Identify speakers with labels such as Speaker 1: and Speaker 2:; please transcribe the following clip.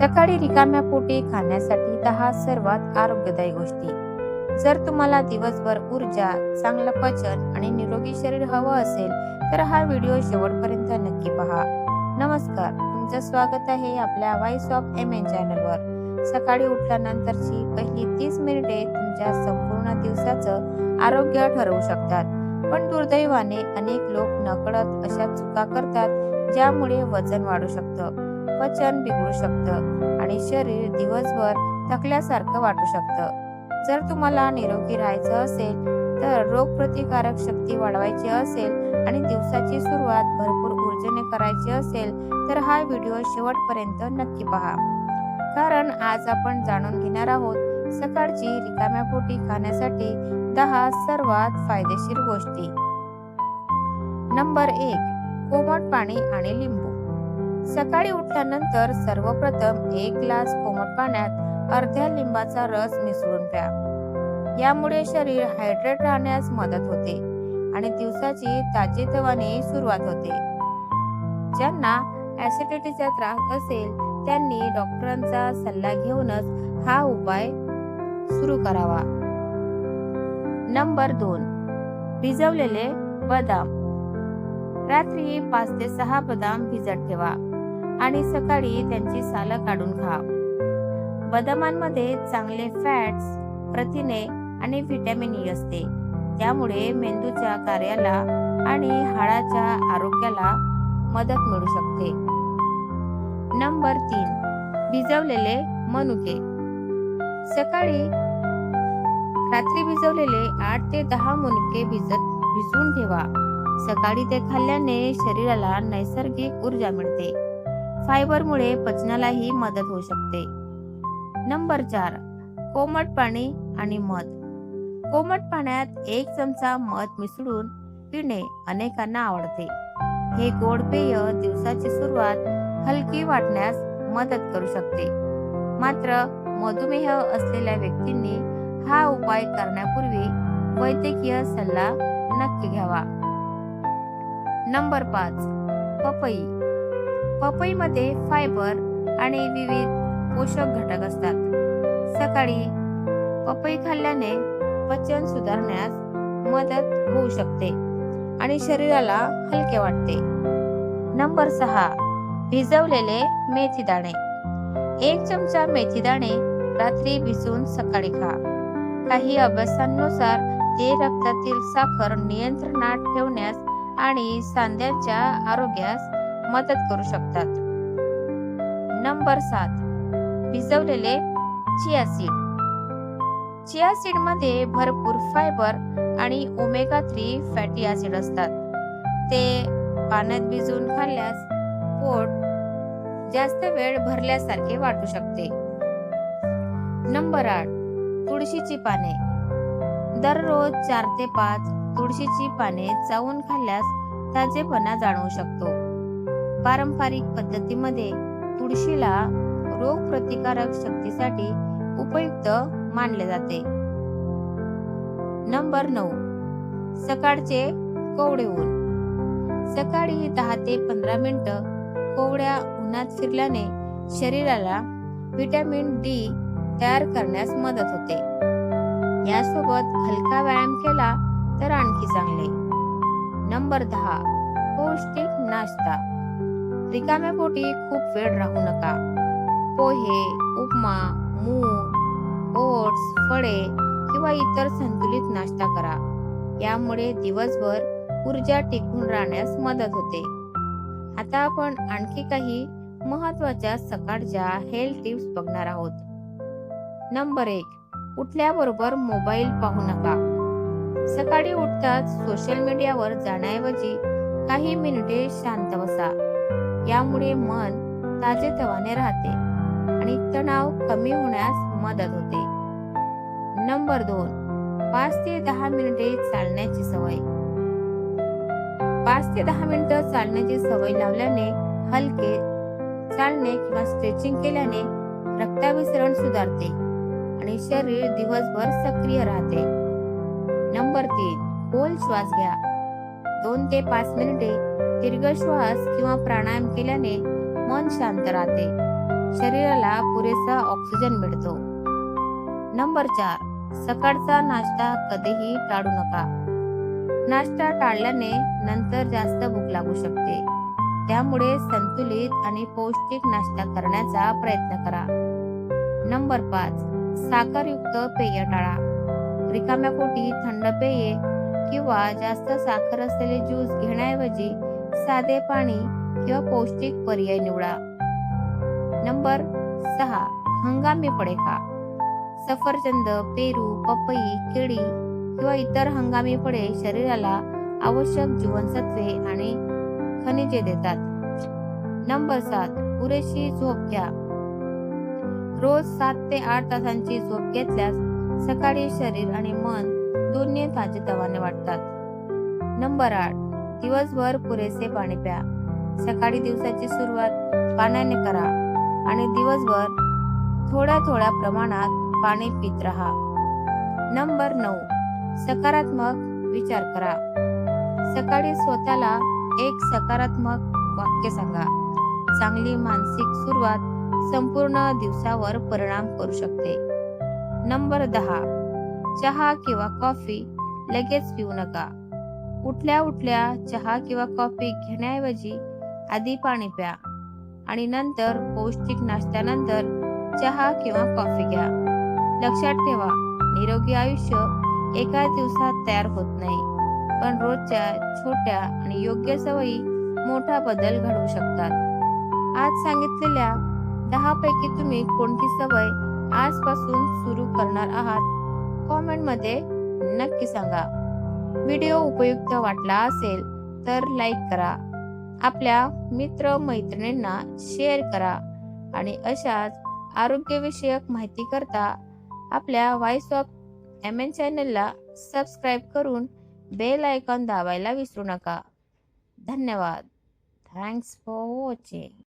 Speaker 1: सकाळी रिकाम्या पोटी खाण्यासाठी 10 सर्वात आरोग्यदायी गोष्टी. जर तुम्हाला दिवसभर ऊर्जा, चांगलं पचन आणि निरोगी शरीर हवं असेल तर हा व्हिडिओ शेवटपर्यंत नक्की पहा. नमस्कार, तुमचं स्वागत आहे आपल्या व्हॉइस ऑफ एमएन चॅनलवर. सकाळी उठल्यानंतरची पहिली 30 मिनिटे तुमच्या संपूर्ण दिवसाचं आरोग्य ठरवू शकतात. पण दुर्दैवाने अनेक लोक नकळत अशा चुका करतात ज्यामुळे वजन वाढू शकतं, पचन बिघडू शकतं आणि शरीर दिवसभर थकल्यासारखं वाटू शकतं. जर तुम्हाला निरोगी राहायचं असेल तर रोगप्रतिकारक शक्ती वाढवायची असेल आणि दिवसाची सुरुवात भरपूर ऊर्जेने करायची असेल तर हा व्हिडिओ शेवटपर्यंत नक्की पहा. कारण आज आपण जाणून घेणार आहोत सकाळची रिकाम्या पोटी खाण्यासाठी 10 सर्वात फायदेशीर गोष्टी. नंबर 1. कोमट पाणी आणि लिंबू. सकाळी उठल्यानंतर सर्वप्रथम 1 ग्लास कोमट पाण्यात अर्ध्या लिंबाचा रस मिसळून प्या. यामुळे शरीर हायड्रेट राहण्यास मदत होते आणि दिवसाची ताजेतवाने सुरुवात होते. ज्यांना ऍसिडिटीचा त्रास असेल त्यांनी डॉक्टरांचा सल्ला घेऊनच हा उपाय सुरू करावा. नंबर 2. भिजवलेले बदाम. रात्री 5 ते 6 बदाम भिजत ठेवा आणि सकाळी त्यांची सालं काढून खा. बदामांमध्ये चांगले फॅट्स, प्रथिने आणि व्हिटॅमिन ई असते. त्यामुळे मेंदूच्या कार्याला आणि हाडाच्या आरोग्याला मदत मिळू शकते. नंबर 3. भिजवलेले मनुके. सकाळी रात्री भिजवलेले 8 ते 10 मनुके भिजवून ठेवा. सकाळी ते खाल्ल्याने शरीराला नैसर्गिक ऊर्जा मिळते. फायबरमुळे पचनालाही मदत होऊ शकते. नंबर 4. कोमट पाणी आणि मध. कोमट पाण्यात 1 चमचा मध मिसळून पिणे अनेकांना आवडते. हे गोड पेय दिवसाची सुरुवात हलकी वाटण्यास मदत करू शकते. मात्र मधुमेह असलेल्या व्यक्तींनी हा उपाय करण्यापूर्वी वैद्यकीय सल्ला नक्की घ्यावा. नंबर 5. पपई. पपईमध्ये फायबर आणि विविध पोषक घटक असतात. सकाळी पपई खाल्ल्याने पचन सुधारण्यास मदत होऊ शकते आणि शरीराला हलके वाटते. नंबर 6. भिजवलेले मेथी दाणे. 1 चमचा मेथी दाणे रात्री भिजवून सकाळी खा. काही अभ्यासांनुसार ते रक्तातील साखर नियंत्रणात ठेवण्यास आणि सांध्यांच्या आरोग्यास मदत करू शकतात. नंबर 7. भिजवलेले चिया सीड. चिया सीड मध्ये भरपूर फायबर आणि ओमेगा 3 फॅटी ऍसिड असतात. ते पाण्यात भिजवून खाल्ल्यास पोट जास्त वेळ भरल्यासारखे वाटू शकते. नंबर 8. तुळशीची पाने. दररोज 4 ते 5 तुळशीची पाने चावून खाल्ल्यास ताजेपणा जाणवू शकतो. पारंपरिक पद्धतीमध्ये तुळशीला रोगप्रतिकारक शक्तीसाठी उपयुक्त मानले जाते. नंबर 9. सकाळचे कोवळे ऊन. सकाळी 10 ते 15 मिनिटं कोवळ्या उन्हात फिरल्याने शरीराला व्हिटॅमिन डी तयार करण्यास मदत होते. यासोबत हलका व्यायाम केला तर आणखी चांगले. नंबर 10. पौष्टिक नाश्ता. रिकाम्या पोटी खूप वेळ राहू नका. पोहे, उपमा, मूग, ओट्स, फळे किंवा इतर संतुलित नाश्ता करा. यामुळे दिवसभर ऊर्जा टिकून राहण्यास मदत होते. आता आपण आणखी काही महत्त्वाच्या सकाळच्या हेल्थ टिप्स बघणार आहोत. नंबर 1. उठल्याबरोबर मोबाईल पाहू नका. सकाळी उठताच सोशल मीडियावर जाण्याऐवजी काही मिनिटे शांत बसा. यामुळे मन ताजेतवाने राहते आणि तणाव कमी होण्यास मदत होते. नंबर 2. 5 ते 10 मिनिटे चालण्याची सवय. 5 ते 10 मिनिटं चालण्याची सवय लावल्याने हलके चालणे किंवा स्ट्रेचिंग केल्याने रक्ताभिसरण सुधारते आणि शरीर दिवसभर सक्रिय राहते. नंबर 3. खोल श्वास घ्या. 2 ते 5 मिनिटे दीर्घ श्वास किंवा प्राणायाम केल्याने मन शांत राहते. शरीराला पुरेसा ऑक्सिजन मिळतो. नंबर 4. सकाळचा नाश्ता कधीही टाळू नका. नाश्ता टाळल्याने नंतर जास्त भूक लागू शकते. त्यामुळे संतुलित आणि पौष्टिक नाश्ता करण्याचा प्रयत्न करा. नंबर 5. साखरयुक्त पेय टाळा. रिकाम्या पोटी थंड पेये किंवा जास्त साखर असलेले ज्यूस घेण्याऐवजी साधे पाणी किंवा पौष्टिक पर्याय निवडा. नंबर 6. हंगामी फळे खा. सफरचंद, पेरू, पपई, केळी किंवा इतर हंगामी फळे शरीराला आवश्यक जीवनसत्वे आणि खनिजे देतात. नंबर 7. पुरेशी झोप घ्या. रोज 7 ते 8 तासांची झोप घेतल्यास सकाळी शरीर आणि मन दोन्ही ताजेतवाने वाटतात. नंबर 8. दिवसभर पुरेसे पाणी प्या. सकाळी दिवसाची सुरुवात पाण्याने करा आणि दिवसभर थोड्या थोड्या प्रमाणात पाणी पित राहा. नंबर 9. सकारात्मक विचार करा. सकाळी स्वतःला एक सकारात्मक वाक्य सांगा. चांगली मानसिक सुरुवात संपूर्ण दिवसावर परिणाम करू शकते. नंबर 10. चहा किंवा कॉफी लगेच पिऊ नका. उठल्या उठल्या चहा किंवा कॉफी घेण्याऐवजी आधी पाणी प्या आणि नंतर पौष्टिक नाश्त्यानंतर चहा किंवा कॉफी घ्या. लक्षात ठेवा, निरोगी आयुष्य एका दिवसात तयार होत नाही, पण रोजच्या छोट्या आणि योग्य सवयी मोठा बदल घडवू शकतात. आज सांगितलेल्या 10 पैकी तुम्ही कोणती सवय आजपासून सुरू करणार आहात? कॉमेंटमध्ये नक्की सांगा. व्हिडिओ उपयुक्त वाटला असेल तर लाईक करा, आपल्या मित्र मैत्रिणींना शेअर करा आणि अशाच आरोग्यविषयक माहिती करता आपल्या व्हॉइस ऑफ MN चॅनलला सबस्क्राईब करून बेल आयकॉन दाबायला विसरू नका. धन्यवाद. Thanks for watching.